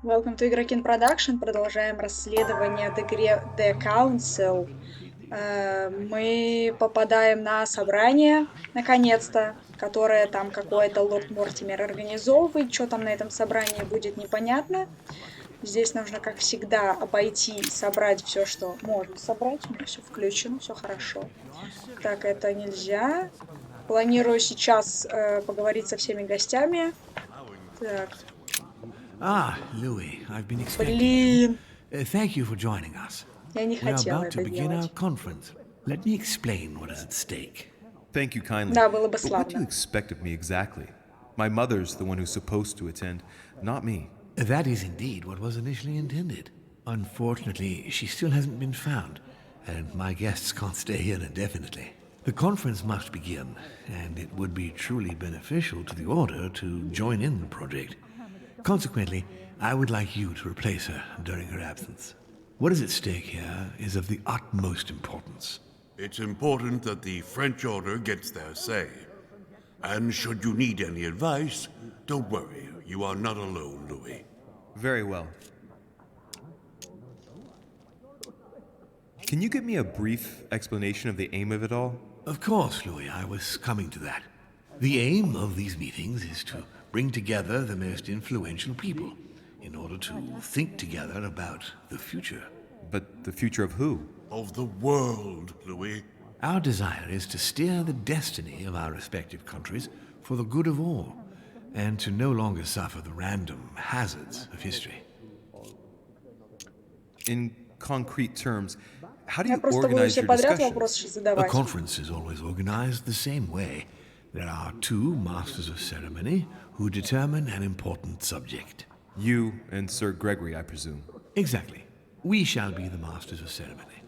Welcome to Игрокин Production. Продолжаем расследование в игре The Council. Мы попадаем на собрание, наконец-то, которое там какой-то лорд Мортимер организовывает. Что там на этом собрании будет, непонятно. Здесь нужно, как всегда, обойти, собрать все, что можно собрать. У меня все включено, все хорошо. Так, это нельзя. Планирую сейчас поговорить со всеми гостями. Так, Ah, Louis, I've been expecting you. блин, Thank you for joining us. я не We are хотела about to это begin our делать. conference. Let me explain what is at stake. Thank you kindly. Да, было бы But what do you славно. expect of me exactly? My mother's the one who's supposed to attend, not me. That is indeed what was initially intended. Unfortunately, she still hasn't been found, and my guests can't stay here indefinitely. The conference must begin, and it would be truly beneficial to the Order to join in the project. Consequently, I would like you to replace her during her absence. What is at stake here is of the utmost importance. It's important that the French Order gets their say. And should you need any advice, don't worry, you are not alone, Louis. Very well. Can you give me a brief explanation of the aim of it all? Of course, Louis, I was coming to that. The aim of these meetings is to bring together the most influential people in order to think together about the future. But the future of who? Of the world, Louis. Our desire is to steer the destiny of our respective countries for the good of all, and to no longer suffer the random hazards of history. In concrete terms, how do Я you просто буду organize все your подряд discussions? вопросы A задавать. conference is always organized the same way. There are two masters of ceremony who determine an important subject. You and Sir Gregory, I presume. Exactly. We shall be the masters of ceremony.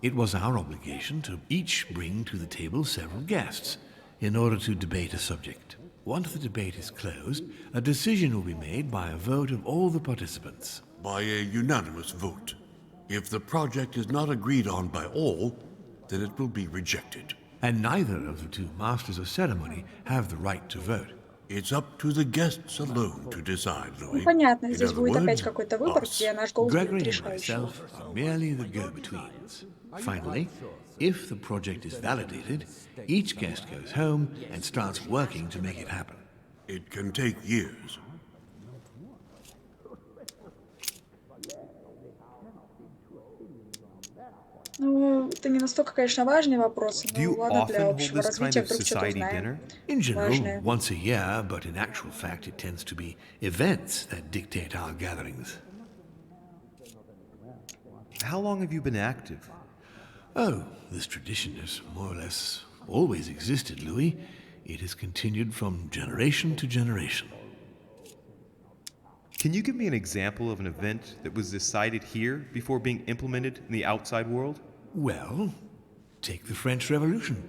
It was our obligation to each bring to the table several guests in order to debate a subject. Once the debate is closed, a decision will be made by a vote of all the participants. By a unanimous vote. If the project is not agreed on by all, then it will be rejected. And neither of the two masters of ceremony have the right to vote. It's up to the guests alone to decide, Ну, Louis. понятно, In здесь other будет опять words, какой-то выбор, us. где наш голос будет Gregory and решающим. myself are merely the go-betweens. Finally, if the project is validated, each guest goes home and starts working to make it happen. It can take years. Ну, это не настолько, конечно, важные вопросы, Do но you ладно, для often hold общего this kind развития of вдруг что-то society узнаем. dinner? In general, Важное. once a year, but in actual fact, it tends to be events that dictate our gatherings. How long have you been active? Oh, this tradition has more or less always existed, Louis. It has continued from generation to generation. Can you give me an example of an event that was decided here before being implemented in the outside world? Well, take the French Revolution.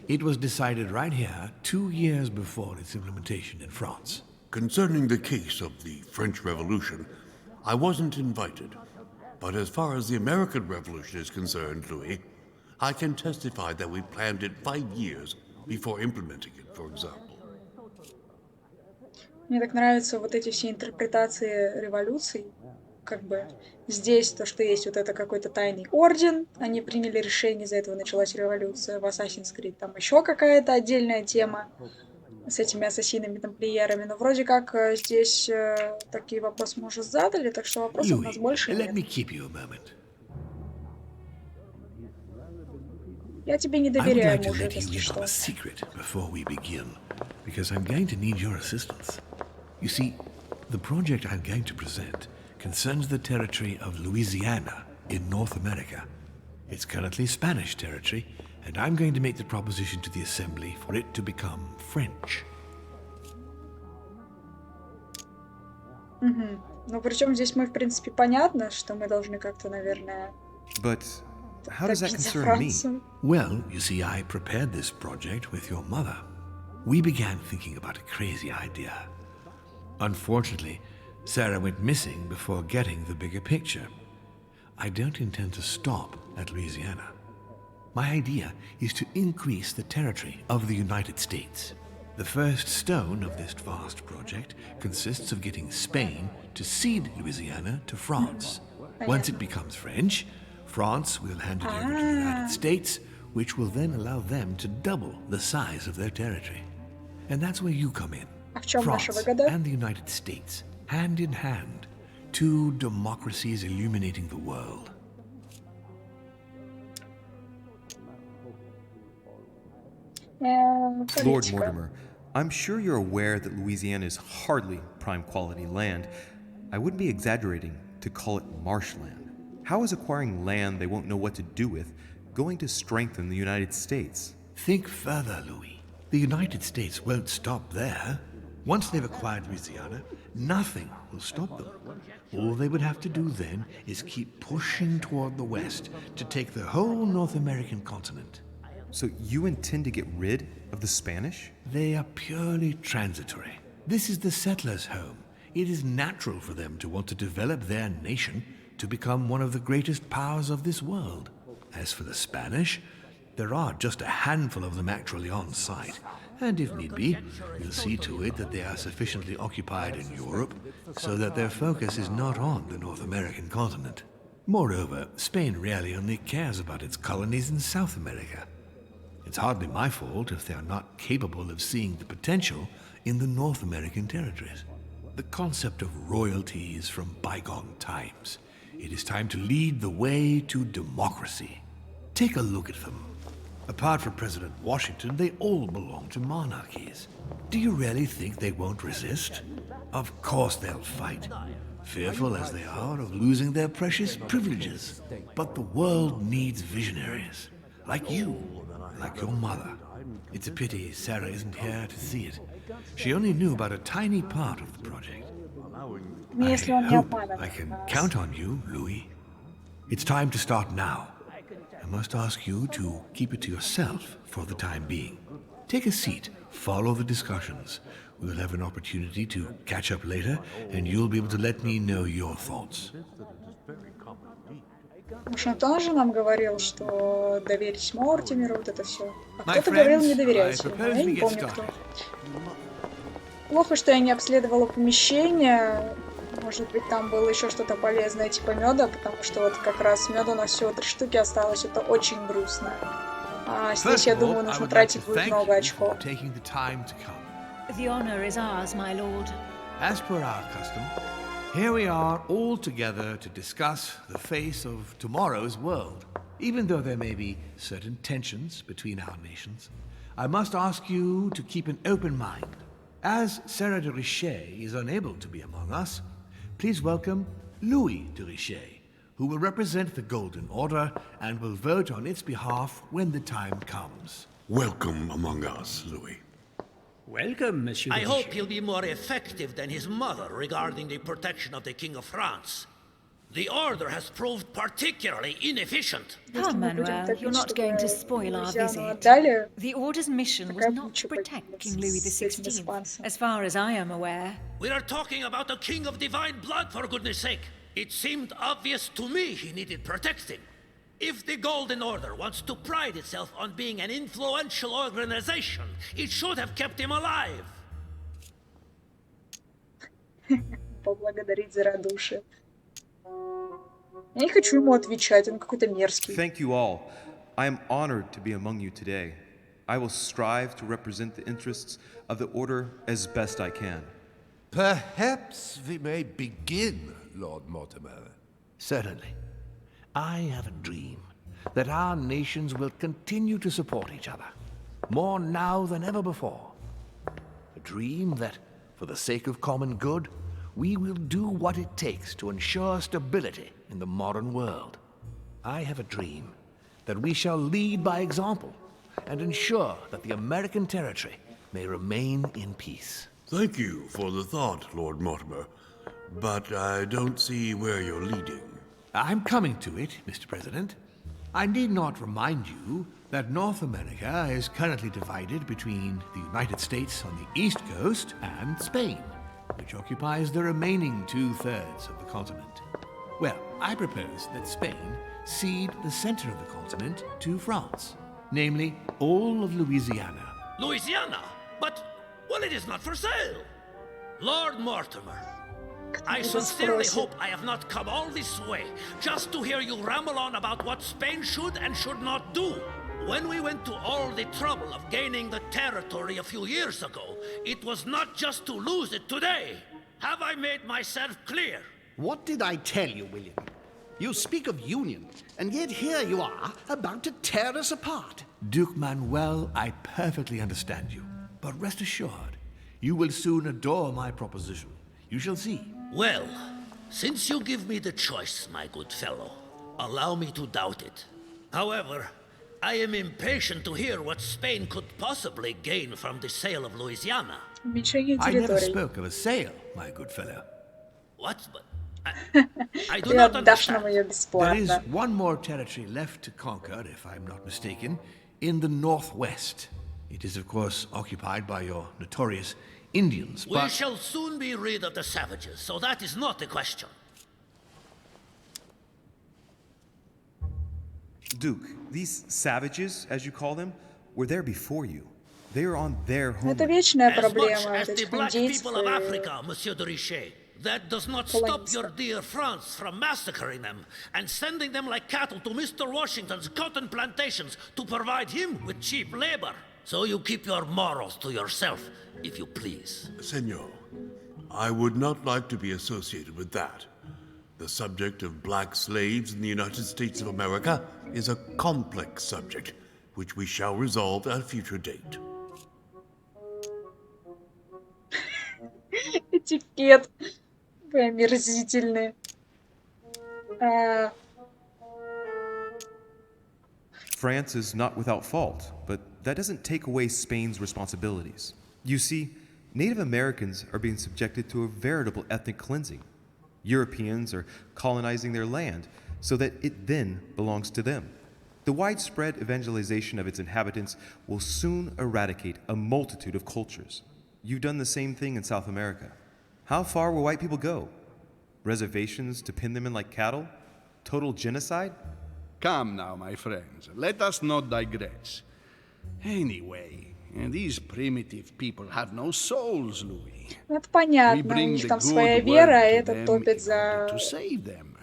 It was decided right here 2 years before its implementation in France. Concerning the case of the French Revolution, I wasn't invited. But as far as the American Revolution is concerned, Louis, I can testify that we planned it 5 years before implementing it, for example. Мне так нравятся вот эти все интерпретации революций. Как бы здесь то, что есть вот это какой-то тайный орден, они приняли решение, из-за этого началась революция. В Assassin's Creed там еще какая-то отдельная тема с этими ассасинами-тамплиерами. Но вроде как здесь такие вопросы мы уже задали, так что вопросов у нас Louis, больше let нет. me keep you a moment. Я тебе не I would доверяю, like to мужик, let you если in on что. a secret before we begin, because I'm going to need your assistance. You see, the project I'm going to present concerns the territory of Louisiana in North America. It's currently Spanish territory, and I'm going to make the proposition to the Assembly for it to become French. Ну, причем здесь мы, в принципе, понятно, что мы должны как-то, наверное, But how does that топить за concern me? Францию. Well, you see, I prepared this project with your mother. We began thinking about a crazy idea. Unfortunately, Sarah went missing before getting the bigger picture. I don't intend to stop at Louisiana. My idea is to increase the territory of the United States. The first stone of this vast project consists of getting Spain to cede Louisiana to France. Once it becomes French, France will hand it over to the United States, which will then allow them to double the size of their territory. And that's where you come in. А в чем наша France выгода? and the United States, hand in hand, two democracies illuminating the world. Lord Политика. Mortimer, I'm sure you're aware that Louisiana is hardly prime quality land. I wouldn't be exaggerating to call it marshland. How is acquiring land they won't know what to do with going to strengthen the United States? Think further, Louis. The United States won't stop there. Once they've acquired Louisiana, nothing will stop them. All they would have to do then is keep pushing toward the west to take the whole North American continent. So you intend to get rid of the Spanish? They are purely transitory. This is the settlers' home. It is natural for them to want to develop their nation to become one of the greatest powers of this world. As for the Spanish, there are just a handful of them actually on site, and if need be, we'll see to it that they are sufficiently occupied in Europe so that their focus is not on the North American continent. Moreover, Spain really only cares about its colonies in South America. It's hardly my fault if they are not capable of seeing the potential in the North American territories. The concept of royalty is from bygone times. It is time to lead the way to democracy. Take a look at them. Apart from President Washington, they all belong to monarchies. Do you really think they won't resist? Of course they'll fight, fearful as they are of losing their precious privileges. But the world needs visionaries, like you, like your mother. It's a pity Sarah isn't here to see it. She only knew about a tiny part of the project. Ну, I если он не hope обманывает I can нас. count on you, Louis. It's time to start now. I must ask you to keep it to yourself for the time being. Take a seat, follow the discussions. We will have an opportunity to catch up later, and you'll be able to let me know your thoughts. Потому что он же нам говорил, что доверить Мортимеру, вот это все. А My кто-то говорил friends, не I доверять ему. propose Я we не get помню кто. started. Плохо, что я не обследовала помещение. Может быть, там было еще что-то полезное типа меда, потому что вот как раз меда у нас всего 3 штуки осталось. Это очень грустно. А здесь, First я of all, думаю, I нужно would like тратить to будет thank много you очков. for taking the time to come. The honor is ours, my lord. As per our custom, here we are all together to discuss the face of tomorrow's world. Even though there may be certain tensions between our nations, I must ask you to keep an open mind. As Sarah de Richet is unable to be among us, please welcome Louis de Richet, who will represent the Golden Order and will vote on its behalf when the time comes. Welcome among us, Louis. Welcome, Monsieur. I de hope Richet. he'll be more effective than his mother regarding the protection of the King of France. The Order has proved particularly inefficient. Если Come, мы будем Manuel, топить, you're not чтобы going to spoil our Луизиану visit. отдали, The Order's mission was Такая not to куча protect King с Louis этим XVI, испанцем. as far as I am aware. We are talking about a king of divine blood, for goodness sake. It seemed obvious to me he needed protecting. If the Golden Order wants to pride itself on being an influential organization, it should have kept him alive. поблагодарить за радушие. Я не хочу ему отвечать, он какой-то мерзкий. Thank you all. I am honored to be among you today. I will strive to represent the interests of the Order as best I can. Perhaps we may begin, Lord Mortimer. Certainly. I have a dream that our nations will continue to support each other, more now than ever before. A dream that, for the sake of common good, we will do what it takes to ensure stability in the modern world. I have a dream that we shall lead by example and ensure that the American territory may remain in peace. Thank you for the thought, Lord Mortimer, but I don't see where you're leading. I'm coming to it, Mr. President. I need not remind you that North America is currently divided between the United States on the east coast and Spain, which occupies the remaining 2/3 of the continent. Well, I propose that Spain cede the center of the continent to France, namely all of Louisiana. Louisiana? But Well, it is not for sale. Lord Mortimer, I Кто sincerely спросит? hope I have not come all this way just to hear you ramble on about what Spain should and should not do. When we went to all the trouble of gaining the territory a few years ago, it was not just to lose it today. Have I made myself clear? What did I tell you, William? You speak of union, and yet here you are, about to tear us apart. Duke Manuel, I perfectly understand you. But rest assured, you will soon adore my proposition. You shall see. Well, since you give me the choice, my good fellow, allow me to doubt it. However, I am impatient to hear what Spain could possibly gain from the sale of Louisiana. Уменьшение I never территорий. spoke of a sale, my good fellow. What? But I do Ты not отдашь нам understand. ее There is бесплатно. one more territory left to conquer, if I'm not mistaken, in the northwest. It is, of course, occupied by your notorious Indians, We but... shall soon be rid of the savages, so that is not the question. Duke, these savages, as you call them, were there before you. They are on their Это homeland. вечная As much проблема as the этих black индейцев. people of Africa, Monsieur de Richet, that does not stop your dear France from massacring them and sending them like cattle to Mr. Washington's cotton plantations to provide him with cheap labor. So you keep your morals to yourself, if you please. Senor, I would not like to be associated with that. The subject of black slaves in the United States of America is a complex subject, which we shall resolve at a future date. Этикет. Вы омерзительны. А, France is not without fault, but that doesn't take away Spain's responsibilities. You see, Native Americans are being subjected to a veritable ethnic cleansing. Europeans are colonizing their land so that it then belongs to them. The widespread evangelization of its inhabitants will soon eradicate a multitude of cultures. You've done the same thing in South America. How far will white people go? Reservations to pin them in like cattle? Total genocide? Come now, my friends, let us not digress. Anyway, these primitive people have no souls, Louis. ну, это We понятно. У bring них the там good своя word вера, а to этот them топит in order за... to save them.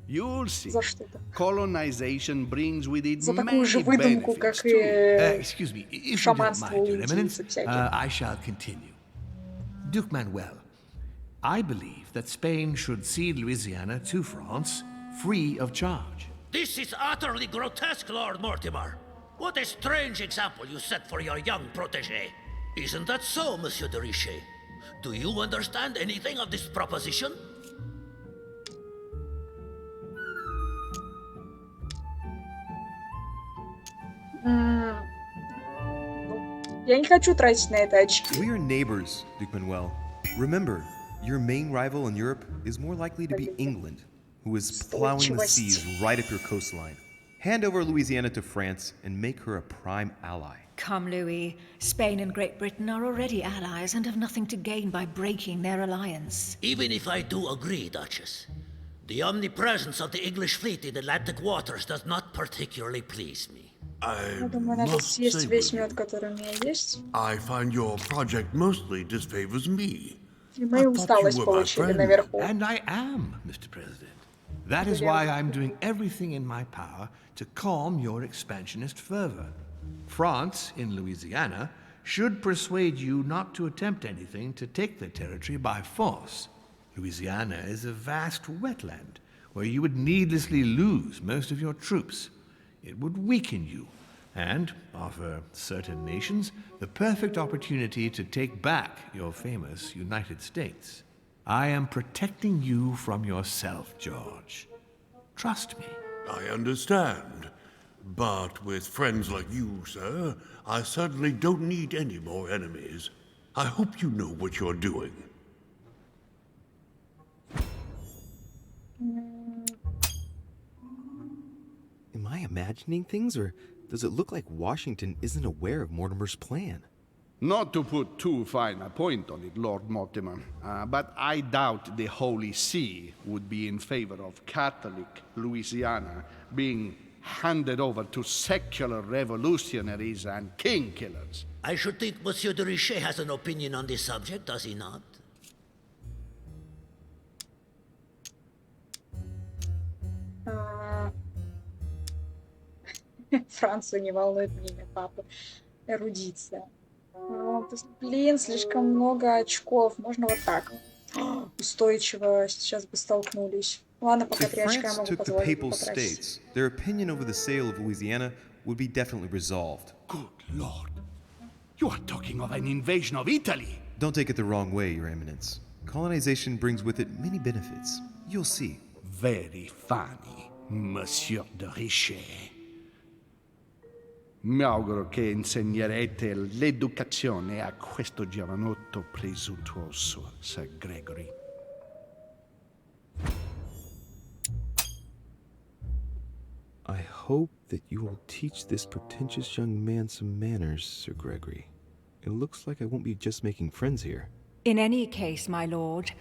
You'll see. За что-то. Colonization brings with it За такую же many выдумку, benefits как too. и Excuse me, if you don't шаманство mind, у Your Eminence, индийцев всяких. I shall continue. Duke Manuel, I believe that Spain should cede Louisiana to France free of charge. This is utterly grotesque, Lord Mortimer. What a strange example you set for your young protege. Isn't that so, Monsieur de Richet? Do you understand anything of this proposition? Я не хочу тратить на это очки. We are neighbors, Duke Manuel. Remember, your main rival in Europe is more likely to be England, who is plowing the seas right up your coastline. Hand over Louisiana to France and make her a prime ally. Come, Louis. Spain and Great Britain are already allies and have nothing to gain by breaking their alliance. Even if I do agree, Duchess, the omnipresence of the English fleet in Atlantic waters does not particularly please me. Я I думаю, надо must съесть say, весь William, мед, который у меня есть. I find your project mostly disfavors me. И мы I thought усталость you were my получили friend. наверху. And I am, Mr. President. That is why I'm doing everything in my power to calm your expansionist fervor. France, in Louisiana, should persuade you not to attempt anything to take the territory by force. Louisiana is a vast wetland where you would needlessly lose most of your troops. It would weaken you and offer certain nations the perfect opportunity to take back your famous United States. I am protecting you from yourself, George. Trust me. I understand. But with friends like you, sir, I certainly don't need any more enemies. I hope you know what you're doing. Am I imagining things, or does it look like Washington isn't aware of Mortimer's plan? Not to put too fine a point on it, Lord Mortimer, but I doubt the Holy See would be in favor of Catholic Louisiana being handed over to secular revolutionaries and king killers. I should think Monsieur de Richet has an opinion on this subject, does he not? Францию не волнует мнение папы. Эрудиция. Блин, слишком много очков. Можно вот так. Устойчиво. Сейчас бы столкнулись. Ладно, пока If 3 очка я France могу took the позволить Papal потратить. States, their opinion over the sale of Louisiana would be definitely resolved. Good Lord. You are talking of an invasion of Italy. Don't take it the wrong way, Your Eminence. Colonization brings with it many benefits. You'll see. Very funny, Monsieur de Richet. Mi auguro che insegnerete l'educazione a questo giovanotto presuntuoso, Sir Gregory. I hope that you will teach this pretentious young man some manners, Sir Gregory. It looks like I won't be just making friends here. In any case, my lord,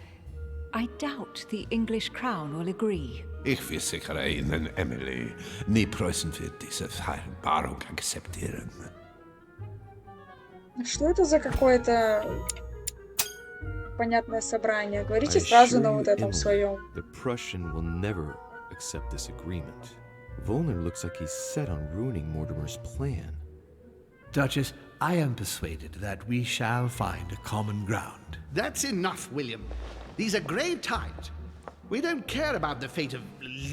I doubt the English crown will agree. Ich versichere Ihnen, Emily, nie Preußen wird diese Vereinbarung akzeptieren. Что это за какое-то понятное собрание? I Говорите сразу assure на you, вот этом Emily, своем. the Prussian will never accept this agreement. Volner looks like he's set on ruining Mortimer's plan. Duchess, I am persuaded that we shall find a common ground. That's enough, William. These are grave times. We don't care about the fate of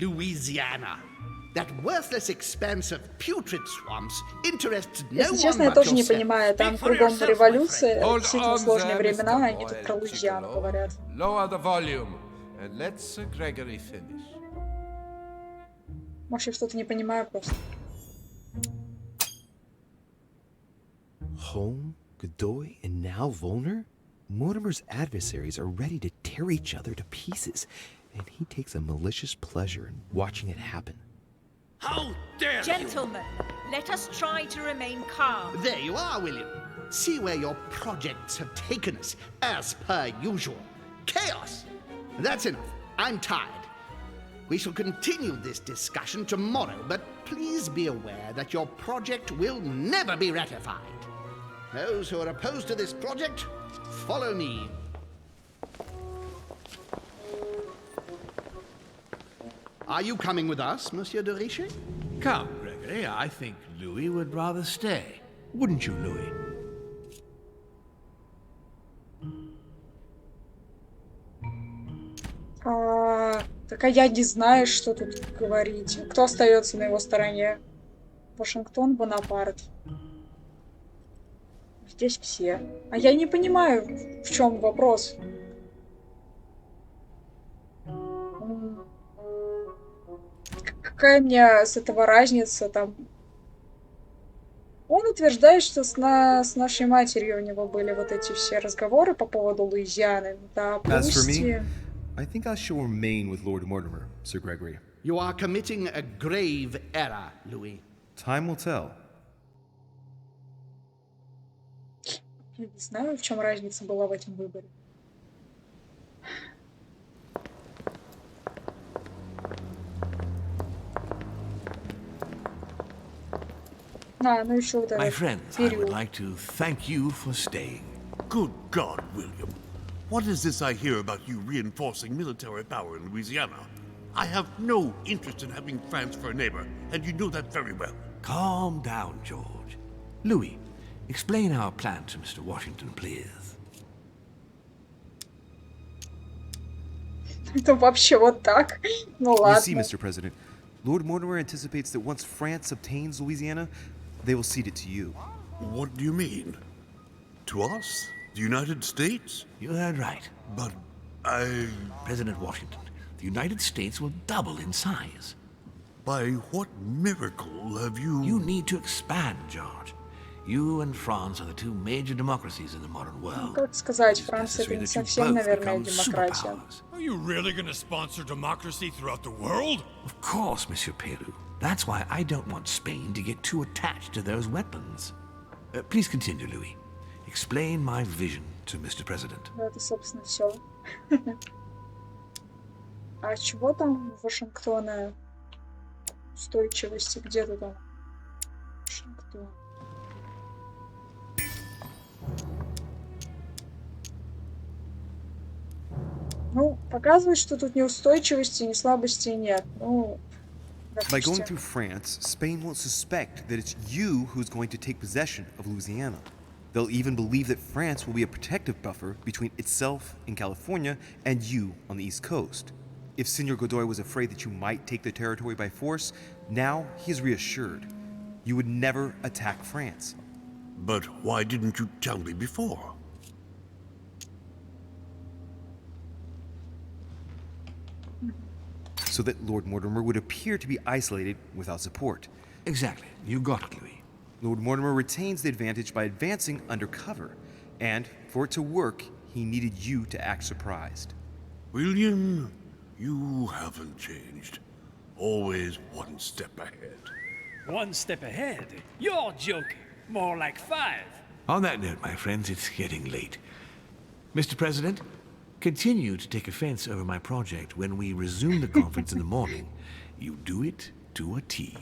Louisiana. That worthless expanse of putrid swamps interests no Если one честно, я but тоже не yourself. понимаю. Там Speak for кругом yourself, революция, Hold действительно on сложные there, времена, Mr. а они тут Boyle, про Луизиану Gigolo. говорят. Lower the volume and let Sir Gregory finish. Может, я что-то не понимаю просто. Home, Godoy, and now Volner? Mortimer's adversaries are ready to tear each other to pieces, and he takes a malicious pleasure in watching it happen. How dare you! Gentlemen, let us try to remain calm. There you are, William. See where your projects have taken us, as per usual. Chaos! That's enough. I'm tired. We shall continue this discussion tomorrow, but please be aware that your project will never be ratified. Those who are opposed to this project, follow me. Are you coming with us, Monsieur de Richet? Come, Gregory, I think Louis would rather stay. Wouldn't you, Louis? Так а я не знаю, что тут говорить. Кто остается на его стороне? Вашингтон, Бонапарт. Здесь все. А я не понимаю, в чем вопрос. Какая мне с этого разница там? Он утверждает, что с нашей матерью у него были вот эти все разговоры по поводу Луизианы. Да, As for пусть... me, I think I shall remain with Lord Mortimer, Sir Gregory. You are committing a grave error, Louis. Time will tell. Я не знаю, в чем разница была в этом выборе. Ну еще вот My этот friends, I would период. like to thank you for staying. Good God, William. What is this I hear about you reinforcing military power in Louisiana? I have no interest in having France for a neighbor, and you know that very well. Calm down, George. Louis, explain our plan to Mr. Washington, please. Это вообще вот так? Ну You see, ладно. Mr. President, Lord Mortimer anticipates that once France obtains Louisiana, they will cede it to you. What do you mean? To us? The United States? You heard right. But President Washington, the United States will double in size. by what miracle have you... You need to expand, George. You and France are the two major democracies in the modern world. Как сказать, It is Франция это necessary не that you совсем, both наверное, become демократия. superpowers. Are you really going to sponsor democracy throughout the world? Of course, Monsieur Peru. That's why I don't want Spain to get too attached to those weapons. Please continue, Louis. Explain my vision to Mr. President. Ну, это, собственно, все. А чего там у Вашингтона? устойчивости. Где-то там. Кто? Ну, показывает, что тут ни устойчивости, ни слабости нет. Ну, By going допустим. through France, Spain won't suspect that it's you who's going to take possession of Louisiana. They'll even believe that France will be a protective buffer between itself in California and you on the East Coast. If Senor Godoy was afraid that you might take the territory by force, now he is reassured. You would never attack France. But why didn't you tell me before? So that Lord Mortimer would appear to be isolated without support. Exactly. You got it, Louis. Lord Mortimer retains the advantage by advancing undercover, and for it to work, he needed you to act surprised. William, you haven't changed. Always one step ahead. One step ahead? You're joking. More like 5. On that note, my friends, it's getting late. Mr. President, continue to take offense over my project when we resume the conference in the morning. You do it to a T.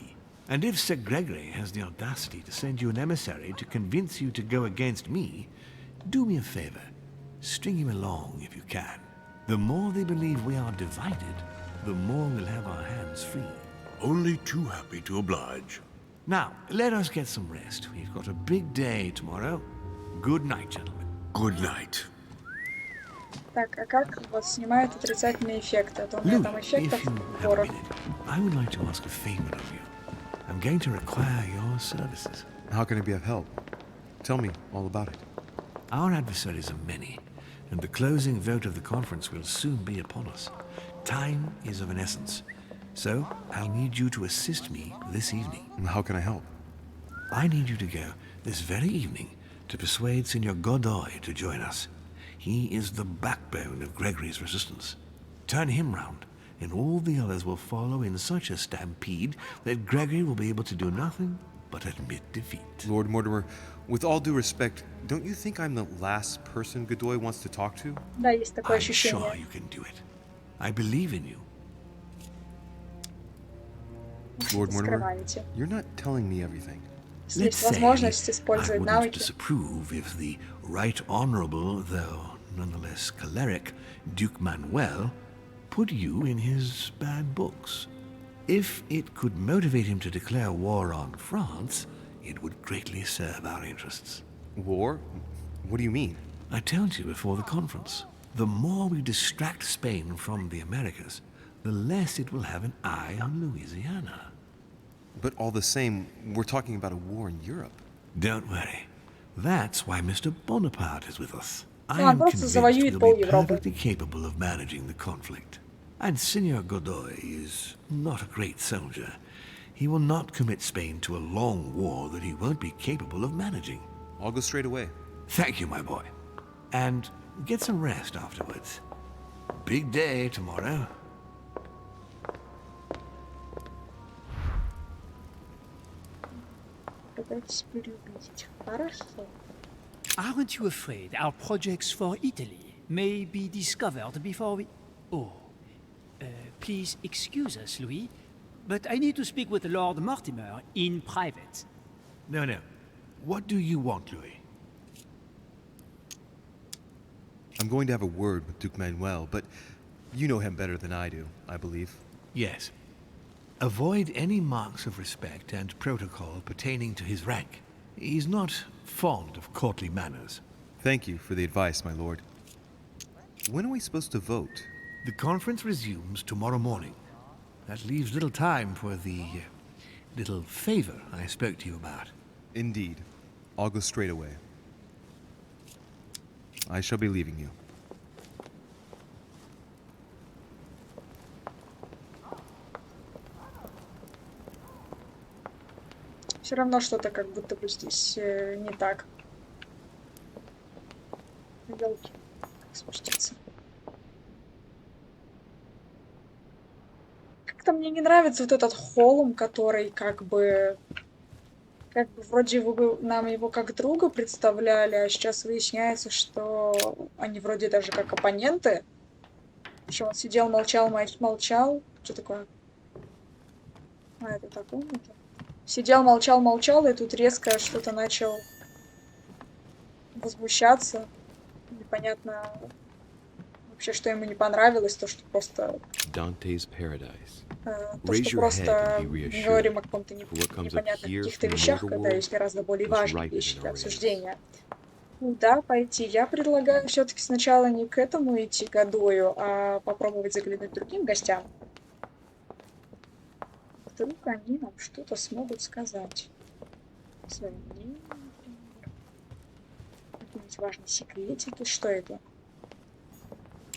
And if Sir Gregory has the audacity to send you an emissary to convince you to go against me, do me a favor. String him along if you can. The more they believe we are divided, the more we'll have our hands free. Only too happy to oblige. Now, let us get some rest. We've got a big day tomorrow. Good night, gentlemen. Good night. Так, а как вот снимают отрицательные эффекты? А то у меня Louis, там эффектов if you have a ворох. minute, I would like to ask a favor of you. I'm going to require your services. How can I be of help? Tell me all about it. Our adversaries are many, and the closing vote of the conference will soon be upon us. Time is of an essence, so I'll need you to assist me this evening. How can I help? I need you to go this very evening to persuade Senor Godoy to join us. He is the backbone of Gregory's resistance. Turn him round, and all the others will follow in such a stampede that Gregory will be able to do nothing but admit defeat. Lord Mortimer, with all due respect, don't you think I'm the last person Godoy wants to talk to? Да, есть такое I'm sure ощущение. you can do it. I believe in you. Lord Mortimer, Скрываете. you're not telling me everything. Если Let's есть say возможность I использовать wouldn't навыки. disapprove if the right honorable, though nonetheless choleric, Duke Manuel put you in his bad books. If it could motivate him to declare war on France, it would greatly serve our interests. War? What do you mean? I told you before the conference, the more we distract Spain from the Americas, the less it will have an eye on Louisiana. But all the same, we're talking about a war in Europe. Don't worry. That's why Mr. Bonaparte is with us. I Он am просто convinced завоюет we'll пол be Европы. perfectly capable of managing the conflict. And Senor Godoy is not a great soldier. He will not commit Spain to a long war that he won't be capable of managing. I'll go straight away. Thank you, my boy. And get some rest afterwards. Big day tomorrow. Пытайтесь переубедить. Хорошо. Aren't you afraid our projects for Italy may be discovered before we... Oh. Please excuse us, Louis, but I need to speak with Lord Mortimer in private. No, no. What do you want, Louis? I'm going to have a word with Duke Manuel, but you know him better than I do, I believe. Yes. Avoid any marks of respect and protocol pertaining to his rank. He's not fond of courtly manners. Thank you for the advice, my lord. When are we supposed to vote? The conference resumes tomorrow morning. That leaves little time for the little favor I spoke to you about. Indeed. I'll go straight away. I shall be leaving you. Все равно что-то как будто бы здесь не так. Елки. Как спуститься? Как-то мне не нравится вот этот холм, который как бы вроде вы нам его как друга представляли, а сейчас выясняется, что они вроде даже как оппоненты. Причем он сидел, молчал, молчал. Что такое? А, это та комната. Сидел, молчал, молчал, и тут резко что-то начал возмущаться. Непонятно вообще, что ему не понравилось, то, что просто... Dante's Paradise. То, что Raise your head просто and be говорим reassured. о каком-то For what comes up непонятных here каких-то from the вещах, mortal когда world есть гораздо более must важные ripen вещи in для our ears. обсуждения. Куда пойти? Я предлагаю все-таки сначала не к этому идти годою, а попробовать заглянуть другим гостям. Вдруг они нам что-то смогут сказать. Свои мнения, например. Какие-нибудь важные секретики. Что это?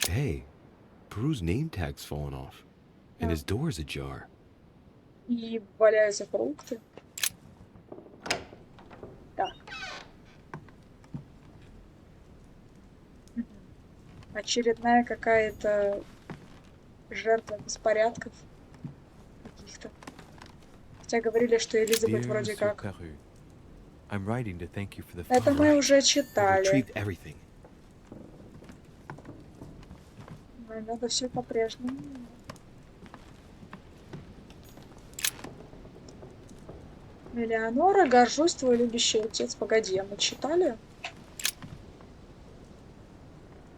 Hey, Peru's name tag's fallen off, and А, his door's ajar. и валяются фрукты. Так. Мгм. Очередная какая-то жертва беспорядков каких-то. Хотя говорили, что Элизабет Dear вроде Monsieur как... Peru, I'm writing to thank you for the Это fun. мы уже I've читали. retrieved everything. Но надо все по-прежнему. Элеонора, горжусь, твой любящий отец. Погоди, а мы читали?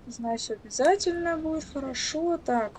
Знаю, все обязательно будет хорошо. Так.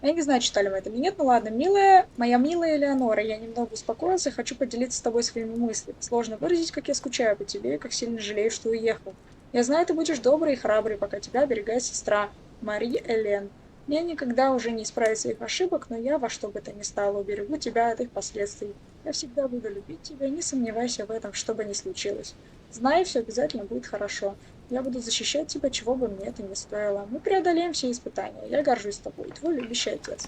Я не знаю, читали мы это или нет. Ну ладно, милая, моя милая Элеонора, я немного успокоился и хочу поделиться с тобой своими мыслями. Сложно выразить, как я скучаю по тебе и как сильно жалею, что уехал. Я знаю, ты будешь добрый и храбрый, пока тебя оберегает сестра Мари Элен. Мне никогда уже не исправить своих ошибок, но я во что бы то ни стало уберегу тебя от их последствий. Я всегда буду любить тебя, не сомневайся в этом, что бы ни случилось. Знай, все обязательно будет хорошо. Я буду защищать тебя, чего бы мне это ни стоило. Мы преодолеем все испытания. Я горжусь тобой, твой любящий отец.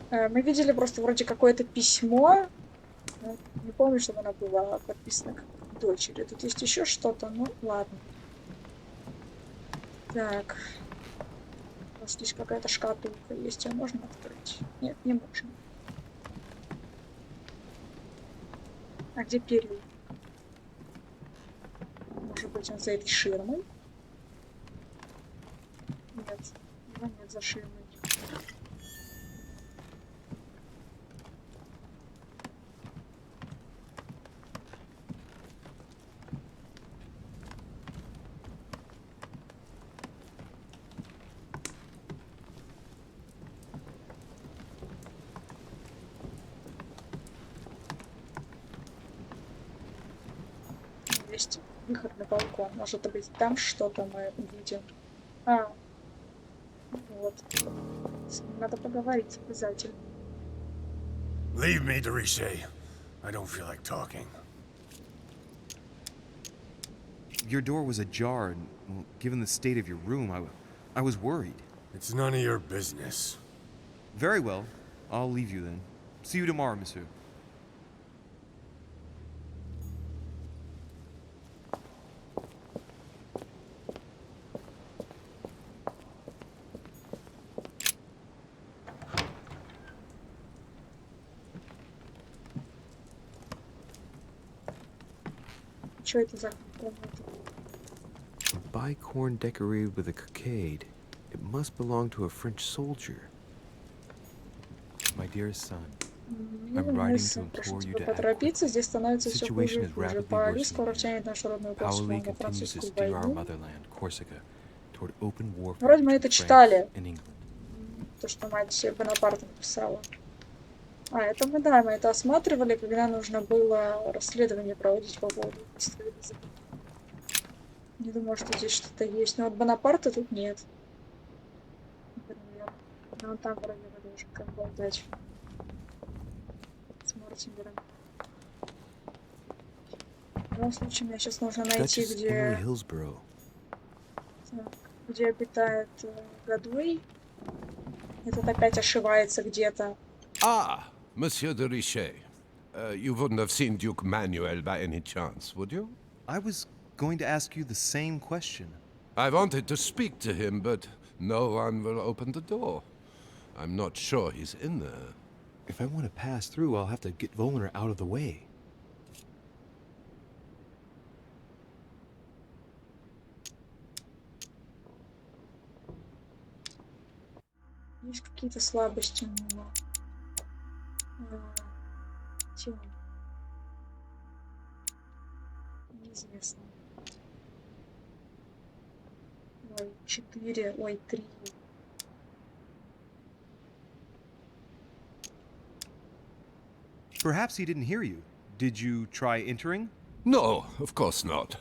Мы видели просто вроде какое-то письмо. Не помню, чтобы оно было подписано к дочери. Тут есть еще что-то, ну ладно. Так. У нас здесь какая-то шкатулка есть, ее можно открыть? Нет, не можно. А где перил? Может быть, он за этой ширмой? Нет, его нет за ширмой. Есть выход на балкон. Может быть, там что-то мы увидим. А, вот. С ним надо поговорить обязательно. Leave me, Dorishe. I don't feel like talking. Your door was ajar, and well, given the state of your room, I was worried. It's none of your business. Very well. I'll leave you then. See you tomorrow, monsieur. Что это за комната? A bicorn decorated with a cockade. It must belong to a French soldier. My dearest son, I'm writing to implore you to act поторопиться, здесь становится The все situation хуже и is хуже. rapidly Пари worsening скоро here. тянет нашу родную Paoli Корсику на continues to французскую steer our войну. motherland, Corsica, toward open warfare Вроде мы это between читали, France and England. то, что мать Бонапарта написала. А, это мы, да, мы это осматривали, когда нужно было расследование проводить по поводу убийства Элизабет. Не думаю, что здесь что-то есть. Но вот Бонапарта тут нет. Например. Но он там вроде бы должен как болтать с Мортимером. В любом случае, мне сейчас нужно найти, Duchess Emily где, Hillsborough. так, где обитает Годвей. Этот опять ошивается где-то. Ah, Monsieur de Richet. You wouldn't have seen Duke Manuel by any chance, would you? I was going to ask you the same question. I wanted to speak to him, but no one will open the door. I'm not sure he's in there. If I want to pass through, I'll have to get Volner out of the way. Есть какие-то слабости у него. Чего? Неизвестно. Ой, 4, ой, 3. Perhaps he didn't hear you. Did you try entering? No, of course not.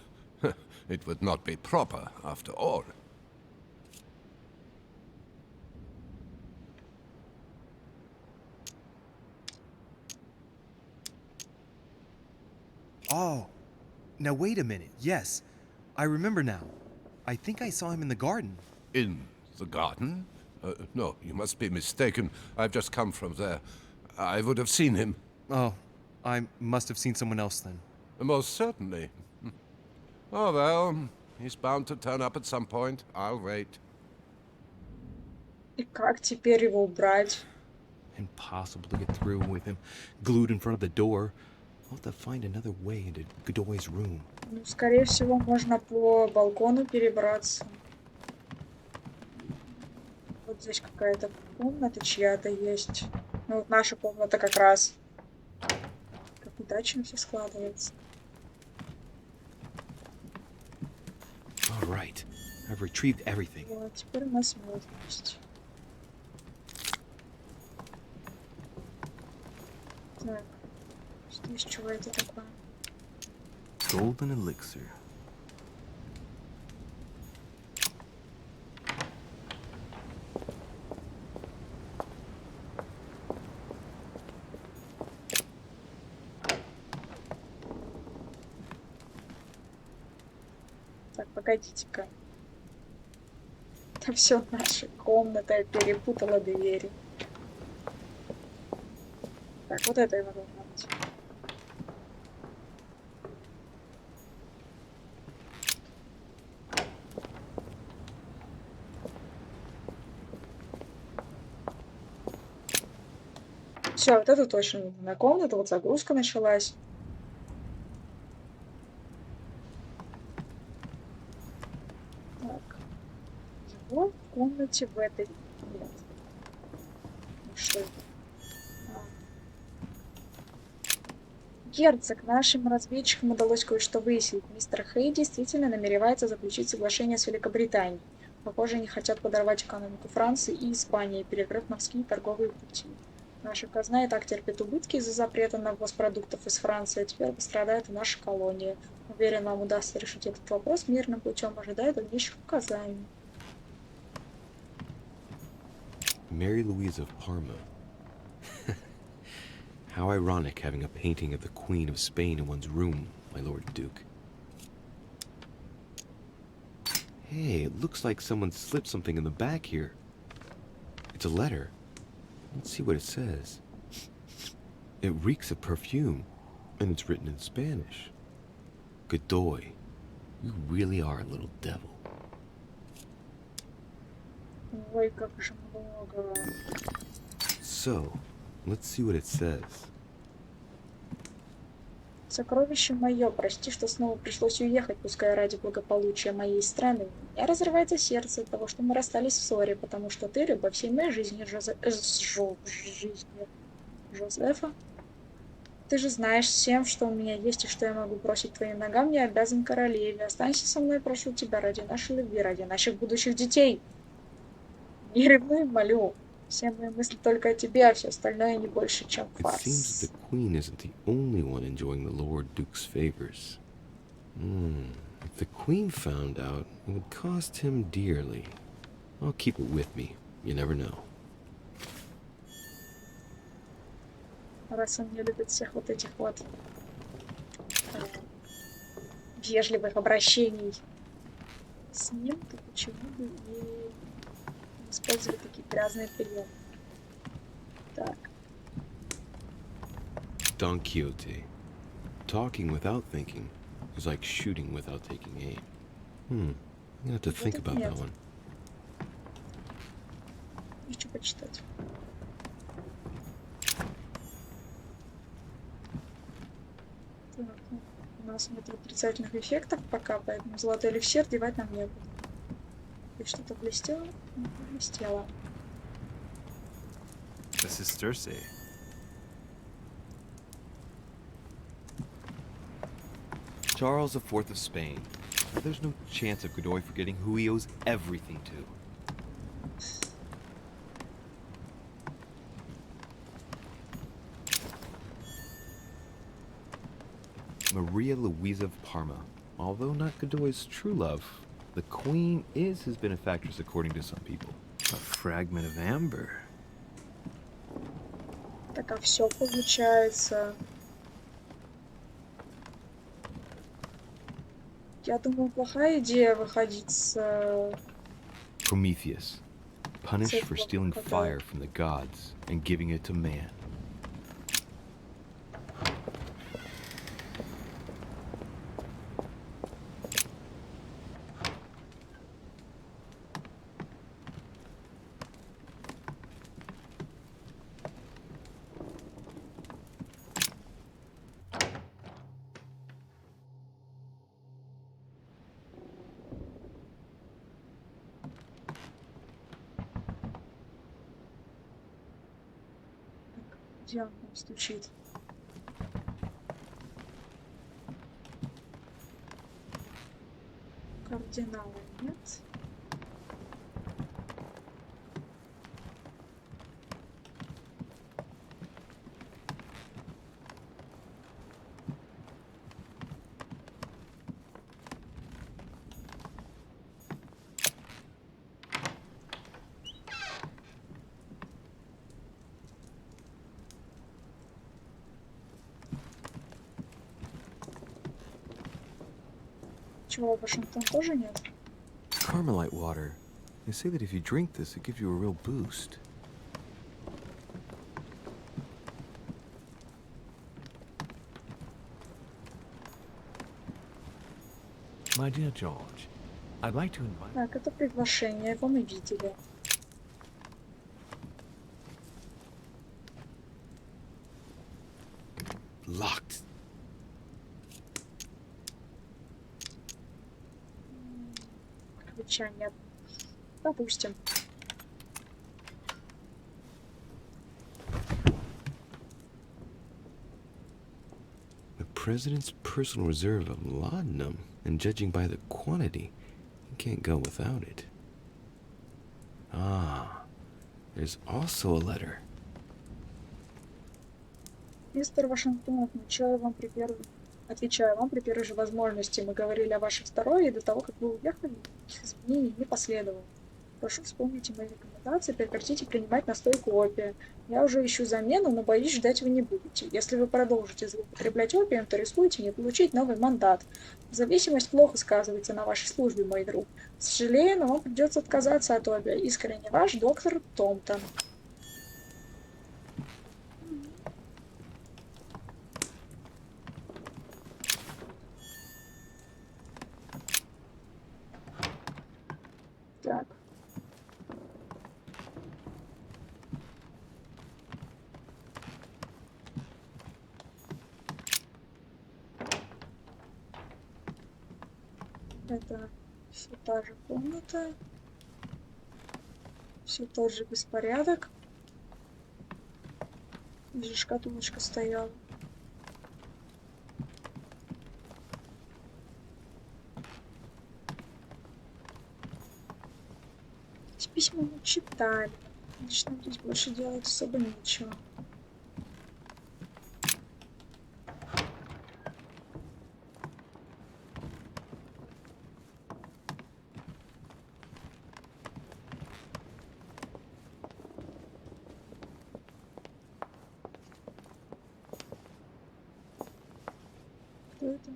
It would not be proper, after all. Oh, now wait a minute. Yes, I remember now. I think I saw him in the garden. In the garden? No, you must be mistaken. I've just come from there. I would have seen him. Oh, I must have seen someone else then. Most certainly. Oh well, he's bound to turn up at some point. I'll wait. И как теперь его убрать? Impossible to get through with him glued in front of the door. I'll have to find another way into Godoy's room. Ну, скорее всего, можно по балкону перебраться. Вот здесь какая-то комната чья-то есть. Ну, вот наша комната как раз. Как удачно все складывается. All right, I've retrieved everything. Вот, теперь у нас вот есть. Так, что из чего это такое? Golden elixir. Так, погодите-ка. Это все наша комната, я перепутала двери. Так, вот это его должно быть. Все, вот это точно нужная комната, вот загрузка началась. Так. Его в комнате в этой нет. Ну, что это? Герцог, нашим разведчикам удалось кое-что выяснить. Мистер Хей действительно намеревается заключить соглашение с Великобританией. Похоже, они хотят подорвать экономику Франции и Испании, перекрыв морские торговые пути. Наша казна и так терпит убытки из-за запрета на ввоз продуктов из Франции, а теперь пострадает и наша колония. Уверен, нам удастся решить этот вопрос мирным путем, ожидая дальнейших указаний. Mary Louise of Parma. How ironic having a painting of the Queen of Spain in one's room, my Lord Duke. Hey, it looks like someone slipped something in the back here. It's a letter. Let's see what it says. It reeks of perfume, and it's written in Spanish. Godoy, you really are a little devil. Ой, как же много. So, let's see what it says. Сокровище мое, прости, что снова пришлось уехать, пускай ради благополучия моей страны. У меня разрывается сердце от того, что мы расстались в ссоре, потому что ты, любовь всей моей жизни, Жозефа. Ты же знаешь всем, что у меня есть и что я могу бросить твоим ногам, я обязан королеве. Останься со мной, прошу тебя, ради нашей любви, ради наших будущих детей. Не ревнуй, молю. Все мои мысли только о тебе, а все остальное не больше, чем It фарс. seems that the Queen isn't the only one enjoying the Lord Duke's favors. If the Queen found out, it would cost him dearly. I'll keep it with me. You never know. Раз он не любит всех вот этих вот вежливых обращений с ним, то почему бы и использовать такие грязные приемы? Так. Don Quixote. Talking without thinking is like shooting without taking aim. I'm gonna have to think about that one. Хочу почитать. Так, ну, у нас нет отрицательных эффектов пока, поэтому золотой эликсир девать нам некуда. И что-то блестело? Не блестело. This is Cersei. Charles IV of Spain. There's no chance of Godoy forgetting who he owes everything to. Maria Louisa of Parma. Although not Godoy's true love, the Queen is his benefactress according to some people. A fragment of amber. Так, а все получается. Я думаю, плохая идея выходить с Prometheus, punished for этого, stealing когда fire from the gods and giving it to man. где он там стучит. Кардинала нет. Чего, Вашингтон тоже нет? Carmelite water. They say that if you drink this, it gives you a real boost. My dear George, I'd like to invite... Так, это приглашение, его мы видели. Locked. Ключа нет. Допустим. The president's personal reserve of laudanum, and judging by the quantity, he can't go without it. Ah, there's also a letter. Мистер Вашингтон, отвечаю вам при первой же возможности. Мы говорили о вашей второй, и до того, как вы уехали, никаких изменений не последовало. Прошу вспомните мои рекомендации, прекратите принимать настойку опия. Я уже ищу замену, но боюсь, ждать вы не будете. Если вы продолжите злоупотреблять опием, то рискуете не получить новый мандат. Зависимость плохо сказывается на вашей службе, мой друг. Сожалею, но вам придется отказаться от опия. Искренне ваш доктор Томптон. Так. Это все та же комната, все тот же беспорядок. Здесь шкатулочка стояла. Эти письма мы читали. Значит, нам здесь больше делать особо нечего. Кто это?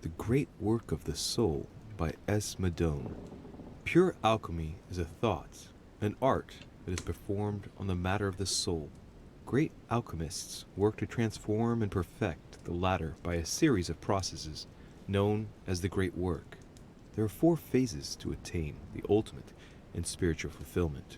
The Great Work of the Soul by S. Madone. Pure alchemy is a thought, an art that is performed on the matter of the soul. Great alchemists work to transform and perfect the latter by a series of processes known as the Great Work. There are 4 phases to attain the ultimate in spiritual fulfillment.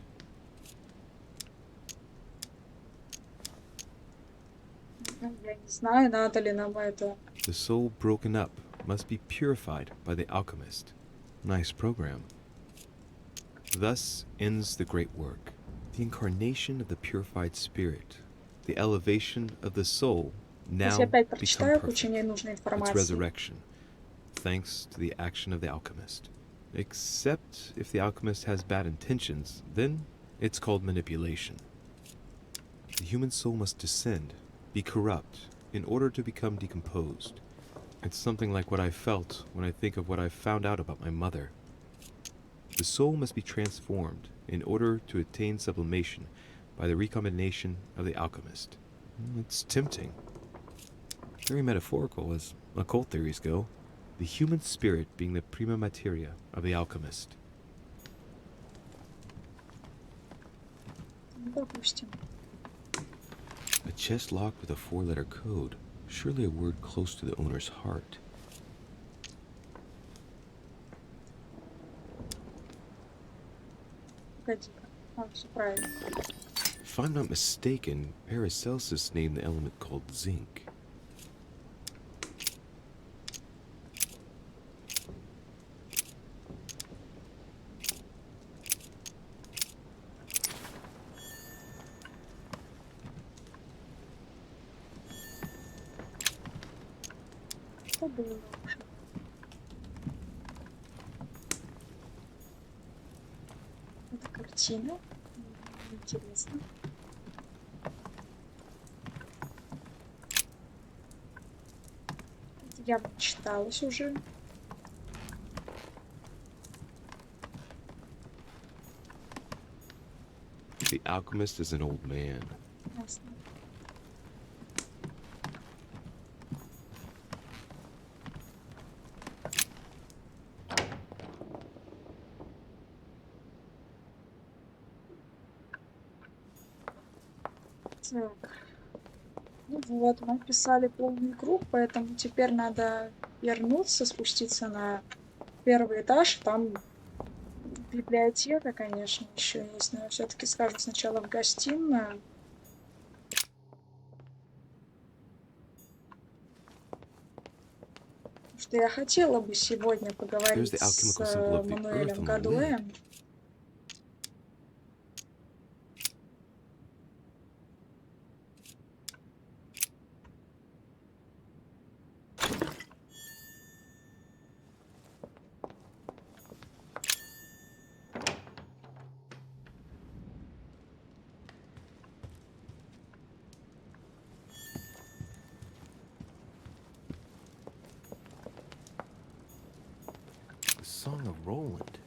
Я не знаю, надо ли нам это. The soul broken up must be purified by the alchemist. Nice program. Thus ends the great work, the incarnation of the purified spirit, the elevation of the soul, now Если опять become прочитаю кучу perfect, ненужной its информации. resurrection, thanks to the action of the alchemist. Except if the alchemist has bad intentions, then it's called manipulation. The human soul must descend, be corrupt, in order to become decomposed. It's something like what I felt when I think of what I found out about my mother. The soul must be transformed in order to attain sublimation by the recombination of the alchemist. It's tempting. Very metaphorical as occult theories go. The human spirit being the prima materia of the alchemist. Допустим. A chest locked with a 4-letter code. Surely a word close to the owner's heart. Погоди-ка. Все правильно. If I'm not mistaken, Paracelsus named the element called zinc. Что было уже? Это картина. Интересно. Это явно читалось уже. The alchemist is an old man. Ясно. Так. Ну вот, мы писали полный круг, поэтому теперь надо вернуться, спуститься на первый этаж. Там библиотека, конечно, еще есть, но я все-таки схожу сначала в гостиную. Потому что я хотела бы сегодня поговорить с Мануэлем Гадуэем. Song of Roland.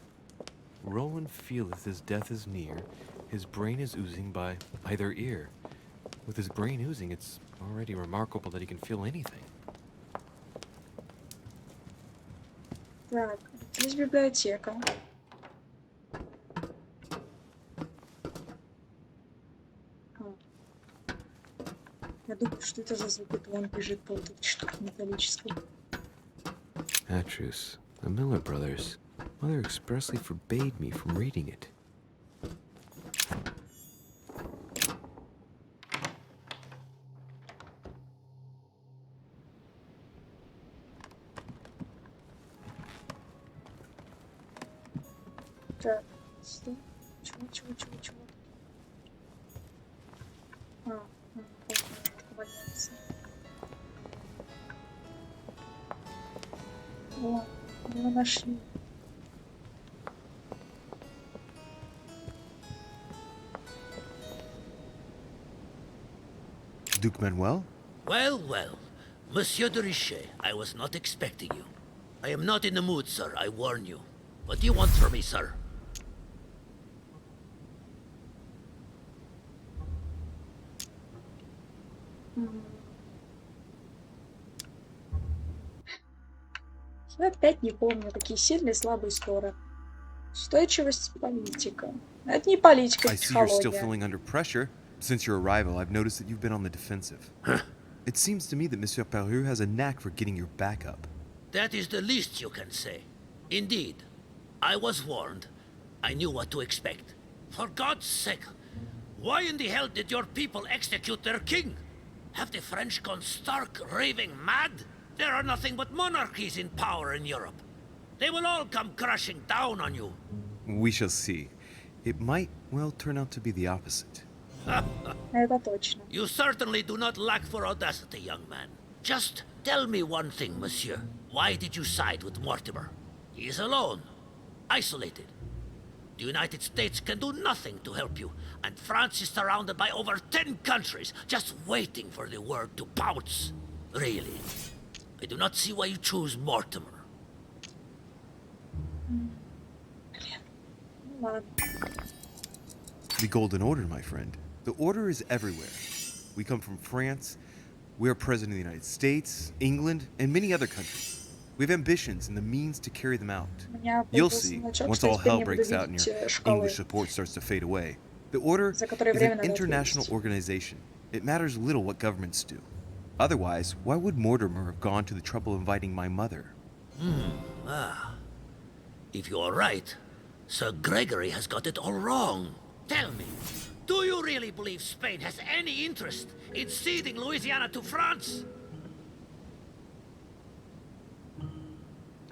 Roland feeleth his death is near, his brain is oozing by either ear. With his brain oozing, it's already remarkable that he can feel anything. Так, здесь библиотека. Я думаю, что это за звук, это он бежит по вот этой штуке металлической. Atrus, the Miller brothers. Mother expressly forbade me from reading it. Так, стой. Чего? Валяется. О, мы нашли. Duke Manuel? Well, well. Monsieur de Richet, I was not expecting you. I am not in the mood, sir, I warn you. What do you want from me, sir? Я опять не помню, какие сильные и слабые стороны. Устойчивость политика. Это не политика, I это see you're still психология. feeling under pressure. Since your arrival, I've noticed that you've been on the defensive. It seems to me that Monsieur Peru has a knack for getting your back up. That is the least you can say. Indeed, I was warned. I knew what to expect. For God's sake, why in the hell did your people execute their king? Have the French gone stark raving mad? There are nothing but monarchies in power in Europe. They will all come crashing down on you. We shall see. It might, well, turn out to be the opposite. Это точно. You certainly do not lack for audacity, young man. Just tell me one thing, monsieur. Why did you side with Mortimer? He is alone, isolated. The United States can do nothing to help you, and France is surrounded by over 10 countries just waiting for the word to pounce. Really, I do not see why you choose Mortimer. The Golden Order, my friend. The Order is everywhere. We come from France. We are President of the United States, England, and many other countries. We have ambitions and the means to carry them out. You'll see, once all hell breaks out and your English support starts to fade away. The Order is an international organization. It matters little what governments do. Otherwise, why would Mortimer have gone to the trouble of inviting my mother? If you are right, Sir Gregory has got it all wrong. Tell me, do you really believe Spain has any interest in ceding Louisiana to France?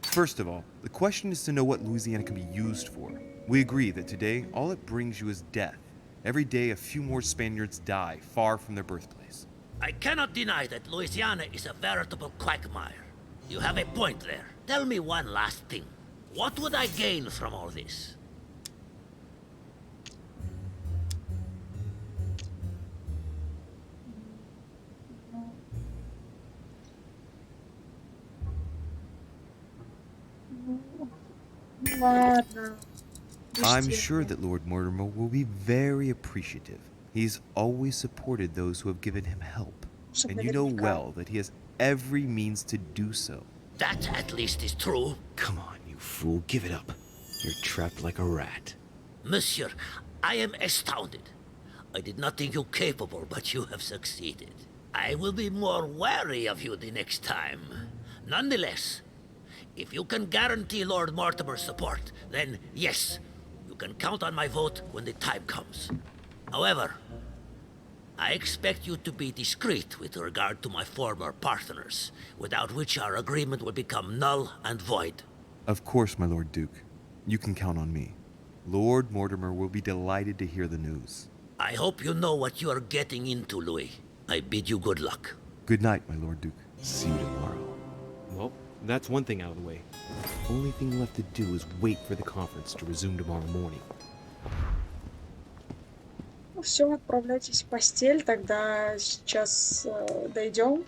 First of all, the question is to know what Louisiana can be used for. We agree that today, all it brings you is death. Every day, a few more Spaniards die far from their birthplace. I cannot deny that Louisiana is a veritable quagmire. You have a point there. Tell me one last thing. What would I gain from all this? Ладно. I'm sure that Lord Mortimer will be very appreciative. He's always supported those who have given him help. And you know well that he has every means to do so. That at least is true. Come on, you fool, give it up. You're trapped like a rat. Monsieur, I am astounded. I did not think you capable, but you have succeeded. I will be more wary of you the next time. Nonetheless, if you can guarantee Lord Mortimer's support, then yes, you can count on my vote when the time comes. However, I expect you to be discreet with regard to my former partners, without which our agreement will become null and void. Of course, my Lord Duke. You can count on me. Lord Mortimer will be delighted to hear the news. I hope you know what you are getting into, Louis. I bid you good luck. Good night, my Lord Duke. See you tomorrow. Well, that's one thing out of the way. Only thing left to do is wait for the conference to resume tomorrow morning. Ну все, отправляйтесь в постель, тогда сейчас дойдем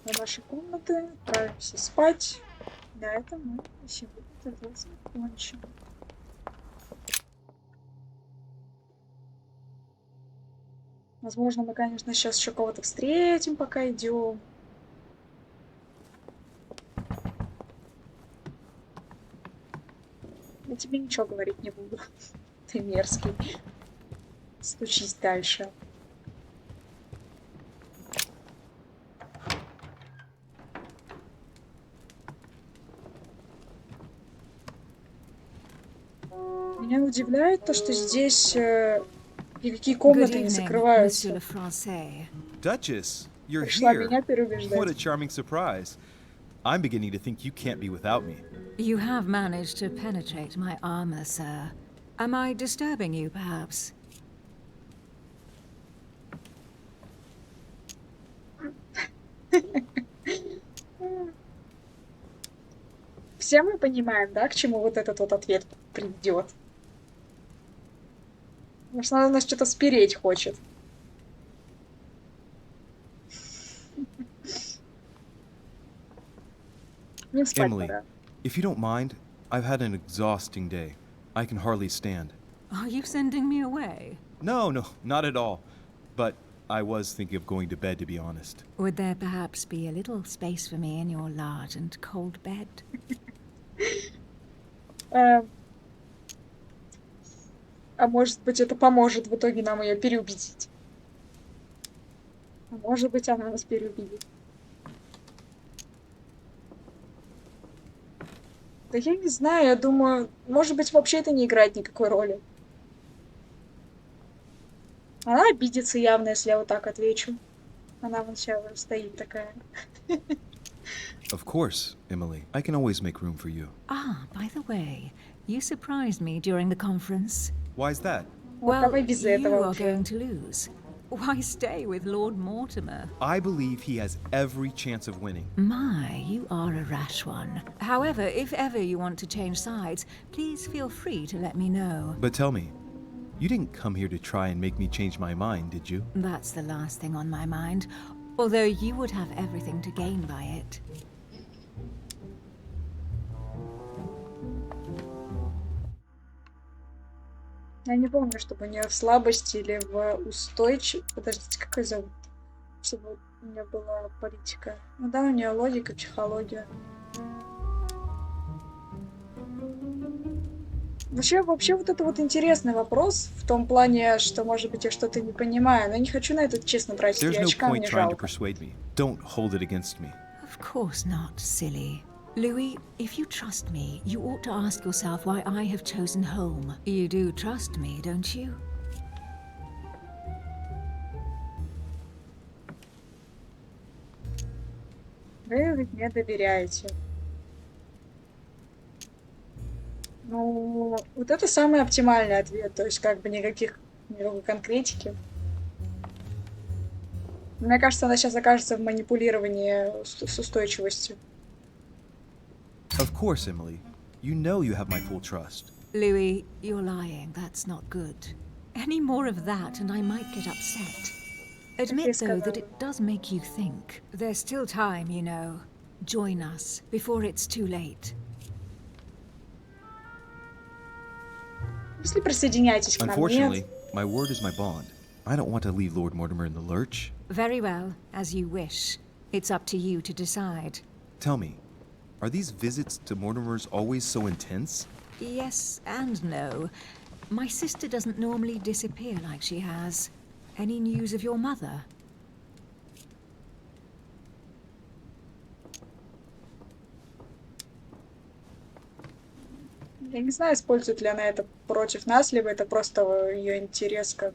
до нашей комнаты, отправимся спать. На этом мы сегодня тогда закончим. Возможно, мы, конечно, сейчас еще кого-то встретим, пока идем. Я тебе ничего говорить не буду. Ты мерзкий. Стучись дальше. Меня удивляет то, что здесь никакие комнаты не закрываются. Duchess, you're Пришла here. меня What a переубеждать. charming surprise. I'm beginning to think you can't be without me. You have managed to penetrate my armor, sir. Am I disturbing you, perhaps? Все мы понимаем, да, к чему вот этот вот ответ приведет. Потому что она нас что-то спереть хочет. Мне спать Emily, пора. if you don't mind, I've had an exhausting day. I can hardly stand. Are you sending me away? No, not at all. But I was thinking of going to bed, to be honest. Would there perhaps be a little space for me in your large and cold bed? А может быть, это поможет в итоге нам ее переубедить. А может быть, она нас переубедит. Да я не знаю, я думаю, может быть, вообще это не играет никакой роли. Она обидится явно, если я вот так отвечу. Она вон сейчас стоит такая. Of course, Emily. I can always make room for you. Ah, by the way, you surprised me during the conference. Why's that? Well, Давай без you этого are уже. going to lose. Why stay with Lord Mortimer? I believe he has every chance of winning. My, you are a rash one. However, if ever you want to change sides, please feel free to let me know. But tell me, you didn't come here to try and make me change my mind, did you? That's the last thing on my mind. Although you would have everything to gain by it. Я не помню, чтобы у нее в слабости или в устойчивости. Подождите, как ее зовут? Чтобы у нее была политика. Ну да, у нее логика, психология. Вообще вот это вот интересный вопрос в том плане, что, может быть, я что-то не понимаю, но я не хочу на это честно тратить There's no очка, point мне trying to жалко. persuade me. Don't hold it against me. Of course not, silly. Louis, if you trust me, you ought to ask yourself why I have chosen home. You do trust me, don't you? Вы ведь мне доверяете. Ну, вот это самый оптимальный ответ, то есть как бы никакой конкретики. Мне кажется, она сейчас окажется в манипулировании с устойчивостью. Of course, Emily. You know you have my full trust. Louis, you're lying. That's not good. Any more of that and I might get upset. Admit, though, that it does make you think. There's still time, you know. Join us before it's too late. Если присоединяйтесь к нам, Unfortunately, нет. my word is my bond. I don't want to leave Lord Mortimer in the lurch. Very well, as you wish. It's up to you to decide. Tell me, are these visits to Mortimer's always so intense? Yes and no. My sister doesn't normally disappear like she has. Any news of your mother? Я не знаю, использует ли она это против нас, либо это просто ее интерес как,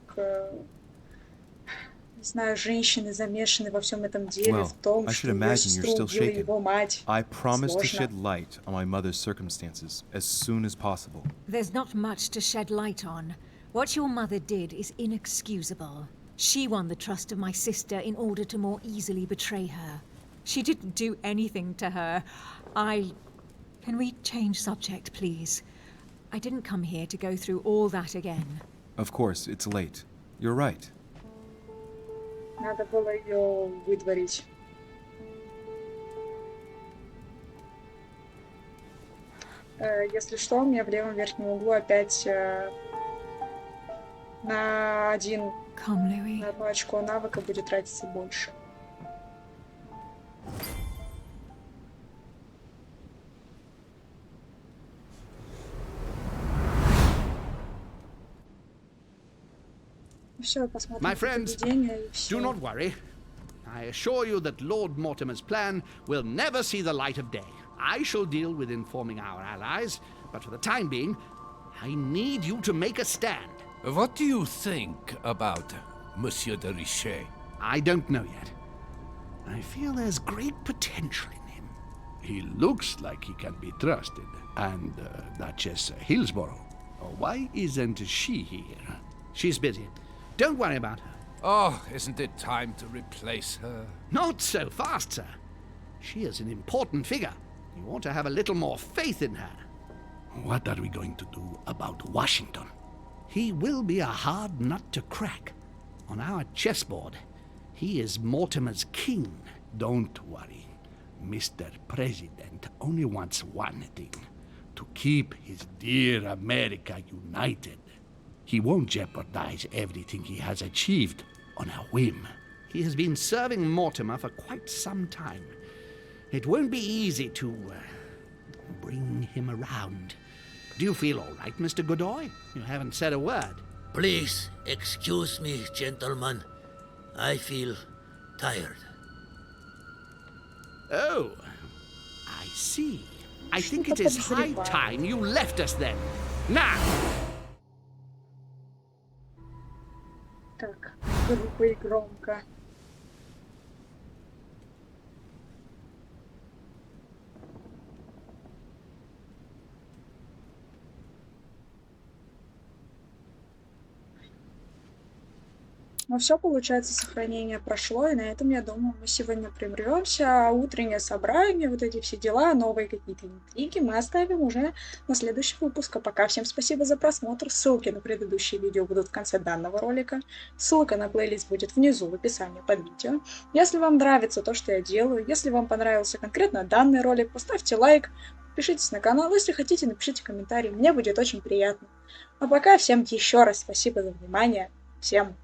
не знаю, женщины, замешанной во всем этом деле, Well, в том, I что should ее imagine you're сестру still убила shaken. его мать. I promise to Сложно. shed light on my mother's circumstances as soon as possible. There's not much to shed light on. What your mother did is inexcusable. She won the trust of my sister in order to more easily betray her. She didn't do anything to her. Can we change subject, please? I didn't come here to go through all that again. Of course, it's late. You're right. Надо было ее выдворить. Если что, у меня в левом верхнем углу опять на одно очко навыка будет тратиться больше. Все, посмотрим My friends, поведение и все. do not worry. I assure you that Lord Mortimer's plan will never see the light of day. I shall deal with informing our allies, but for the time being, I need you to make a stand. What do you think about Monsieur de Richet? I don't know yet. I feel there's great potential in him. He looks like he can be trusted. And Duchess Hillsborough, why isn't she here? She's busy. Don't worry about her. Oh, isn't it time to replace her? Not so fast, sir. She is an important figure. You ought to have a little more faith in her. What are we going to do about Washington? He will be a hard nut to crack. On our chessboard, he is Mortimer's king. Don't worry. Mr. President only wants one thing: to keep his dear America united. He won't jeopardize everything he has achieved on a whim. He has been serving Mortimer for quite some time. It won't be easy to bring him around. Do you feel all right, Mr. Godoy? You haven't said a word. Please excuse me, gentlemen. I feel tired. Oh, I see. I think it is high time you left us then. Now! Так, грубо и громко. Но все, получается, сохранение прошло, и на этом, я думаю, мы сегодня прервемся. А утреннее собрание, вот эти все дела, новые какие-то интриги мы оставим уже на следующий выпуск. А пока всем спасибо за просмотр. Ссылки на предыдущие видео будут в конце данного ролика. Ссылка на плейлист будет внизу в описании под видео. Если вам нравится то, что я делаю, если вам понравился конкретно данный ролик, поставьте лайк, подпишитесь на канал. Если хотите, напишите комментарий, мне будет очень приятно. А пока всем еще раз спасибо за внимание. Всем